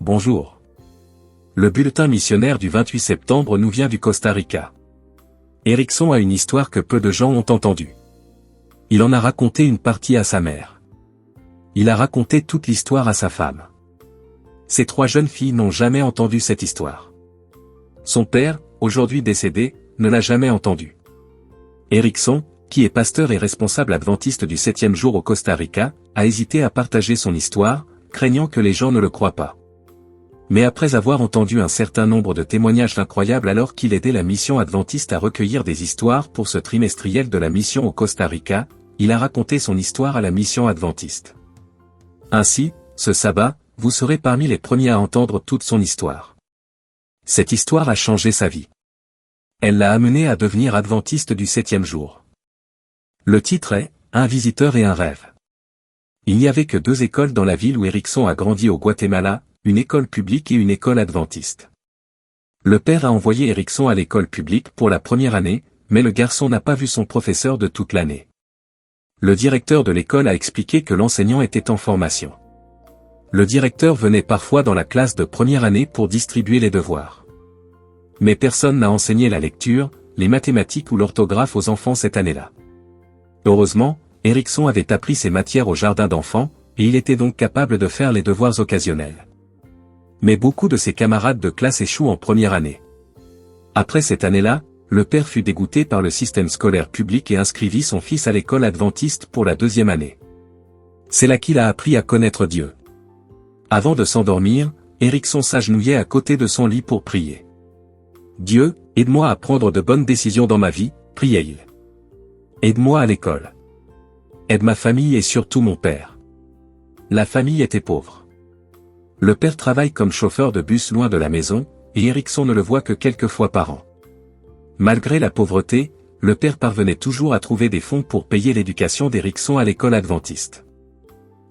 bonjour. Le bulletin missionnaire du 28 septembre nous vient du Costa Rica. Erickson a une histoire que peu de gens ont entendue. Il en a raconté une partie à sa mère. Il a raconté toute l'histoire à sa femme. Ses 3 jeunes filles n'ont jamais entendu cette histoire. Son père, aujourd'hui décédé, ne l'a jamais entendue. Erickson, qui est pasteur et responsable adventiste du 7e jour au Costa Rica, a hésité à partager son histoire, craignant que les gens ne le croient pas. Mais après avoir entendu un certain nombre de témoignages incroyables alors qu'il aidait la mission adventiste à recueillir des histoires pour ce trimestriel de la mission au Costa Rica, il a raconté son histoire à la mission adventiste. Ainsi, ce sabbat, vous serez parmi les premiers à entendre toute son histoire. Cette histoire a changé sa vie. Elle l'a amené à devenir adventiste du 7e jour. Le titre est « Un visiteur et un rêve ». Il n'y avait que 2 écoles dans la ville où Erickson a grandi au Guatemala, une école publique et une école adventiste. Le père a envoyé Erickson à l'école publique pour la première année, mais le garçon n'a pas vu son professeur de toute l'année. Le directeur de l'école a expliqué que l'enseignant était en formation. Le directeur venait parfois dans la classe de première année pour distribuer les devoirs. Mais personne n'a enseigné la lecture, les mathématiques ou l'orthographe aux enfants cette année-là. Heureusement, Erickson avait appris ces matières au jardin d'enfants, et il était donc capable de faire les devoirs occasionnels. Mais beaucoup de ses camarades de classe échouent en première année. Après cette année-là, le père fut dégoûté par le système scolaire public et inscrivit son fils à l'école adventiste pour la 2e année. C'est là qu'il a appris à connaître Dieu. Avant de s'endormir, Erickson s'agenouillait à côté de son lit pour prier. « Dieu, aide-moi à prendre de bonnes décisions dans ma vie », priait-il. « Aide-moi à l'école. Aide ma famille et surtout mon père. » La famille était pauvre. Le père travaille comme chauffeur de bus loin de la maison, et Erickson ne le voit que quelques fois par an. Malgré la pauvreté, le père parvenait toujours à trouver des fonds pour payer l'éducation d'Erickson à l'école adventiste.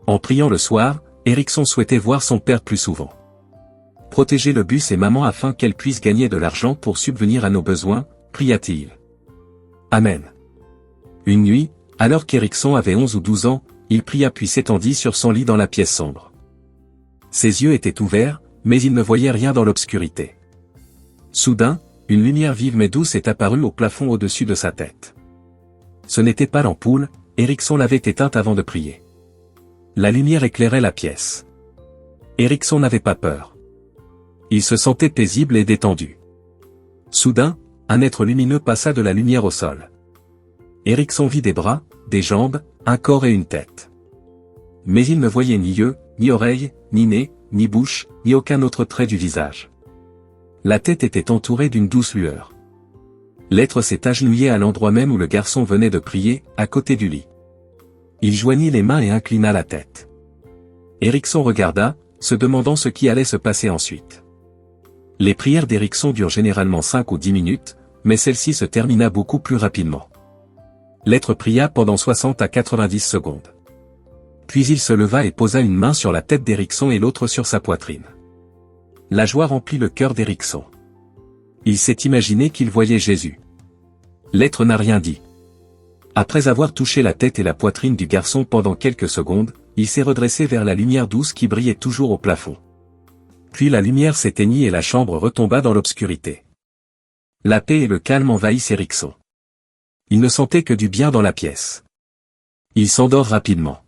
En priant le soir, Erickson souhaitait voir son père plus souvent. Protéger le bus et maman afin qu'elle puisse gagner de l'argent pour subvenir à nos besoins, pria-t-il. Amen. Une nuit, alors qu'Erickson avait 11 ou 12 ans, il pria puis s'étendit sur son lit dans la pièce sombre. Ses yeux étaient ouverts, mais il ne voyait rien dans l'obscurité. Soudain, une lumière vive mais douce est apparue au plafond au-dessus de sa tête. Ce n'était pas l'ampoule, Erickson l'avait éteinte avant de prier. La lumière éclairait la pièce. Erickson n'avait pas peur. Il se sentait paisible et détendu. Soudain, un être lumineux passa de la lumière au sol. Erickson vit des bras, des jambes, un corps et une tête. Mais il ne voyait ni yeux, ni oreilles, ni nez, ni bouche, ni aucun autre trait du visage. La tête était entourée d'une douce lueur. L'être s'est agenouillé à l'endroit même où le garçon venait de prier, à côté du lit. Il joignit les mains et inclina la tête. Erickson regarda, se demandant ce qui allait se passer ensuite. Les prières d'Erickson durent généralement 5 ou 10 minutes, mais celle-ci se termina beaucoup plus rapidement. L'être pria pendant 60 à 90 secondes. Puis il se leva et posa une main sur la tête d'Erickson et l'autre sur sa poitrine. La joie remplit le cœur d'Erickson. Il s'est imaginé qu'il voyait Jésus. L'être n'a rien dit. Après avoir touché la tête et la poitrine du garçon pendant quelques secondes, il s'est redressé vers la lumière douce qui brillait toujours au plafond. Puis la lumière s'éteignit et la chambre retomba dans l'obscurité. La paix et le calme envahissent Erickson. Il ne sentait que du bien dans la pièce. Il s'endort rapidement.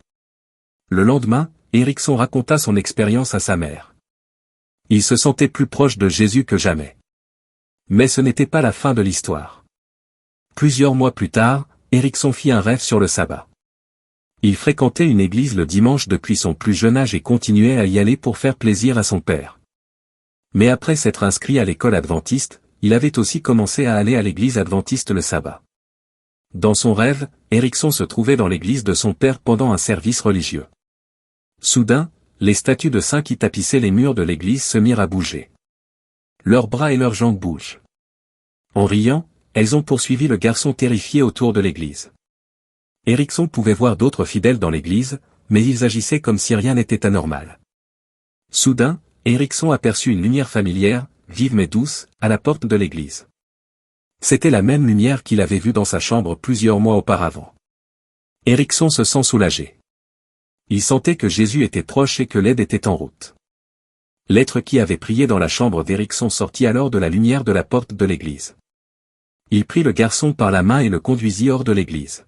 Le lendemain, Erickson raconta son expérience à sa mère. Il se sentait plus proche de Jésus que jamais. Mais ce n'était pas la fin de l'histoire. Plusieurs mois plus tard, Erickson fit un rêve sur le sabbat. Il fréquentait une église le dimanche depuis son plus jeune âge et continuait à y aller pour faire plaisir à son père. Mais après s'être inscrit à l'école adventiste, il avait aussi commencé à aller à l'église adventiste le sabbat. Dans son rêve, Erickson se trouvait dans l'église de son père pendant un service religieux. Soudain, les statues de saints qui tapissaient les murs de l'église se mirent à bouger. Leurs bras et leurs jambes bougent. En riant, elles ont poursuivi le garçon terrifié autour de l'église. Erickson pouvait voir d'autres fidèles dans l'église, mais ils agissaient comme si rien n'était anormal. Soudain, Erickson aperçut une lumière familière, vive mais douce, à la porte de l'église. C'était la même lumière qu'il avait vue dans sa chambre plusieurs mois auparavant. Erickson se sent soulagé. Il sentait que Jésus était proche et que l'aide était en route. L'être qui avait prié dans la chambre d'Éricsson sortit alors de la lumière de la porte de l'église. Il prit le garçon par la main et le conduisit hors de l'église.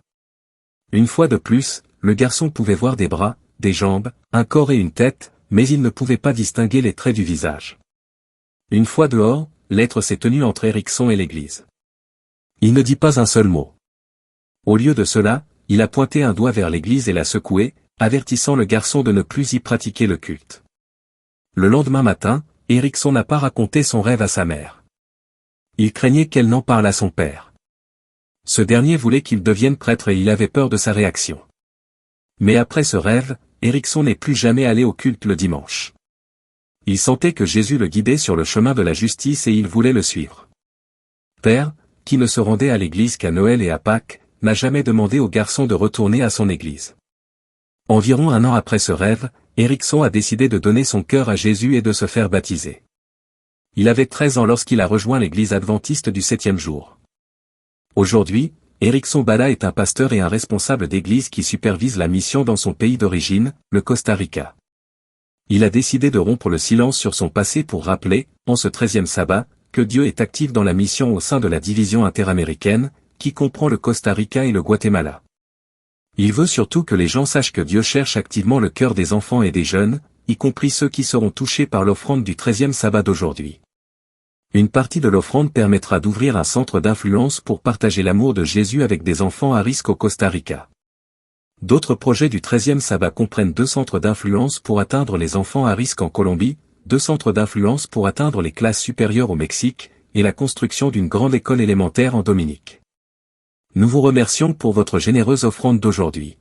Une fois de plus, le garçon pouvait voir des bras, des jambes, un corps et une tête, mais il ne pouvait pas distinguer les traits du visage. Une fois dehors, l'être s'est tenu entre Éricsson et l'église. Il ne dit pas un seul mot. Au lieu de cela, il a pointé un doigt vers l'église et l'a secoué, avertissant le garçon de ne plus y pratiquer le culte. Le lendemain matin, Éricsson n'a pas raconté son rêve à sa mère. Il craignait qu'elle n'en parle à son père. Ce dernier voulait qu'il devienne prêtre et il avait peur de sa réaction. Mais après ce rêve, Éricsson n'est plus jamais allé au culte le dimanche. Il sentait que Jésus le guidait sur le chemin de la justice et il voulait le suivre. Père, qui ne se rendait à l'église qu'à Noël et à Pâques, n'a jamais demandé au garçon de retourner à son église. Environ un an après ce rêve, Éricsson a décidé de donner son cœur à Jésus et de se faire baptiser. Il avait 13 ans lorsqu'il a rejoint l'église adventiste du 7e jour. Aujourd'hui, Éricsson Bala est un pasteur et un responsable d'église qui supervise la mission dans son pays d'origine, le Costa Rica. Il a décidé de rompre le silence sur son passé pour rappeler, en ce 13e sabbat, que Dieu est actif dans la mission au sein de la division interaméricaine, qui comprend le Costa Rica et le Guatemala. Il veut surtout que les gens sachent que Dieu cherche activement le cœur des enfants et des jeunes, y compris ceux qui seront touchés par l'offrande du 13e sabbat d'aujourd'hui. Une partie de l'offrande permettra d'ouvrir un centre d'influence pour partager l'amour de Jésus avec des enfants à risque au Costa Rica. D'autres projets du 13e sabbat comprennent 2 centres d'influence pour atteindre les enfants à risque en Colombie, 2 centres d'influence pour atteindre les classes supérieures au Mexique, et la construction d'une grande école élémentaire en Dominique. Nous vous remercions pour votre généreuse offrande d'aujourd'hui.